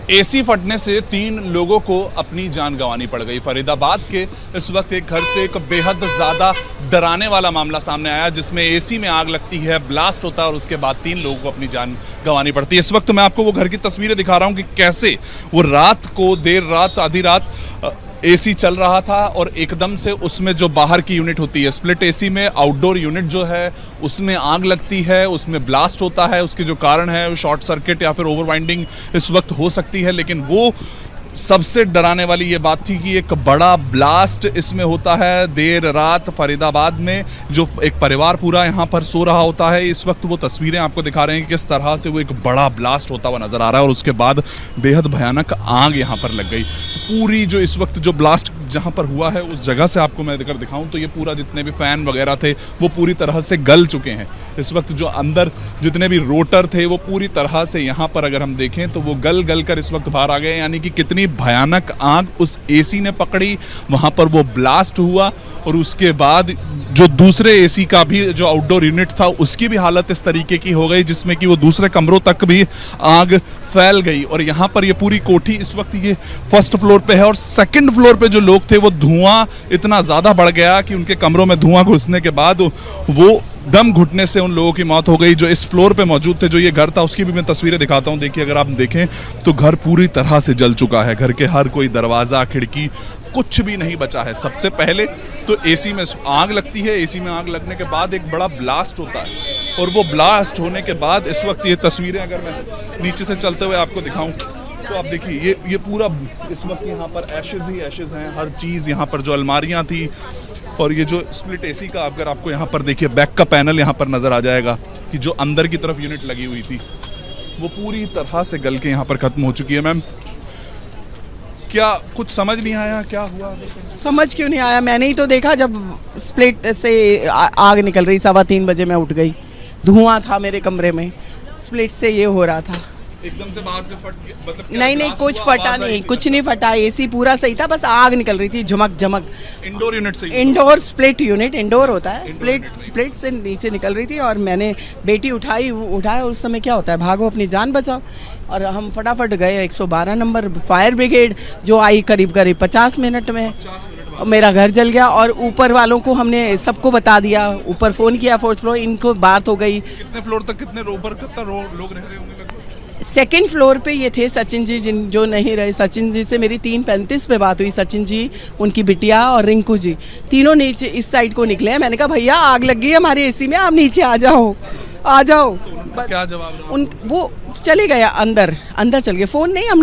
AC फटने से 3 लोगों को अपनी जान गंवानी पड़ गई। फरीदाबाद के इस वक्त एक घर से एक बेहद ज़्यादा डराने वाला मामला सामने आया, जिसमें एसी में आग लगती है, ब्लास्ट होता है और उसके बाद 3 लोगों को अपनी जान गंवानी पड़ती है। इस वक्त मैं आपको वो घर की तस्वीरें दिखा रहा हूँ कि कैसे वो रात को देर रात आधी रात एसी चल रहा था और एकदम से उसमें जो बाहर की यूनिट होती है स्प्लिट एसी में, आउटडोर यूनिट जो है उसमें आग लगती है, उसमें ब्लास्ट होता है। उसके जो कारण है शॉर्ट सर्किट या फिर ओवरवाइंडिंग इस वक्त हो सकती है, लेकिन वो सबसे डराने वाली ये बात थी कि एक बड़ा ब्लास्ट इसमें होता है देर रात फरीदाबाद में। जो एक परिवार पूरा यहाँ पर सो रहा होता है, इस वक्त वो तस्वीरें आपको दिखा रहे हैं कि किस तरह से वो एक बड़ा ब्लास्ट होता हुआ नजर आ रहा है और उसके बाद बेहद भयानक आग यहाँ पर लग गई। पूरी जो इस वक्त जो ब्लास्ट जहाँ पर हुआ है उस जगह से आपको मैं अगर दिखाऊं तो ये पूरा जितने भी फैन वगैरह थे वो पूरी तरह से गल चुके हैं। इस वक्त जो अंदर जितने भी रोटर थे वो पूरी तरह से यहाँ पर अगर हम देखें तो वो गल कर इस वक्त बाहर आ गए। यानी कि कितनी भयानक आग उस एसी ने पकड़ी, वहाँ पर वो ब्लास्ट हुआ और उसके बाद जो दूसरे एसी का भी जो आउटडोर यूनिट था उसकी भी हालत इस तरीके की हो गई जिसमें कि वो दूसरे कमरों तक भी आग फैल गई। और यहाँ पर ये पूरी कोठी इस वक्त ये फर्स्ट फ्लोर पे है और सेकंड फ्लोर पे जो लोग थे वो धुआं इतना ज़्यादा बढ़ गया कि उनके कमरों में धुआं घुसने के बाद वो दम घुटने से उन लोगों की मौत हो गई। जो इस फ्लोर पे मौजूद थे, जो ये घर था, उसकी भी मैं तस्वीरें दिखाता हूँ। देखिए, अगर आप देखें तो घर पूरी तरह से जल चुका है। घर के हर कोई दरवाज़ा खिड़की कुछ भी नहीं बचा है। सबसे पहले तो एसी में आग लगती है, एसी में आग लगने के बाद एक बड़ा ब्लास्ट होता है और वो ब्लास्ट होने के बाद इस वक्त ये तस्वीरें अगर मैं नीचे से चलते हुए आपको दिखाऊं तो आप देखिए ये पूरा इस वक्त यहाँ पर एशेज ही एशेज हैं। हर चीज़ यहाँ पर जो अलमारियाँ थी और ये जो स्प्लिट एसी का अगर आपको यहाँ पर देखिए बैक का पैनल यहाँ पर नज़र आ जाएगा कि जो अंदर की तरफ यूनिट लगी हुई थी वो पूरी तरह से गल के यहाँ पर ख़त्म हो चुकी है। मैम, क्या कुछ समझ नहीं आया क्या हुआ? समझ क्यों नहीं आया? मैंने ही तो देखा जब स्प्लिट से आग निकल रही। 3:15 बजे मैं उठ गई, धुआं था मेरे कमरे में, स्प्लिट से ये हो रहा था। एकदम से बाहर से फट मतलब नहीं कुछ फटा नहीं, कुछ नहीं फटा, एसी पूरा सही था, बस आग निकल रही थी झमक। इंडोर यूनिट से, इंडोर स्प्लिट यूनिट इंडोर होता है, स्प्लिट से नीचे निकल रही थी और मैंने बेटी उठाया। उस समय क्या होता है, भागो अपनी जान बचाओ। और हम फटाफट गए 112 नंबर फायर ब्रिगेड जो आई करीब 50 मिनट में। मेरा घर जल गया और ऊपर वालों को हमने सबको बता दिया, ऊपर फ़ोन किया 4th फ्लोर, इनको बात हो गई। कितने फ्लोर तक कितने लोग रह रहे होंगे? सेकंड फ्लोर पे ये थे सचिन जी, जो नहीं रहे। सचिन जी से मेरी 3:35 पे बात हुई। सचिन जी, उनकी बिटिया और रिंकू जी, तीनों नीचे इस साइड को निकले हैं। मैंने कहा भैया आग लग गई हमारे एसी में, आप नीचे आ जाओ। तो क्या जवाब? वो चले गए अंदर चल गए, फ़ोन नहीं हम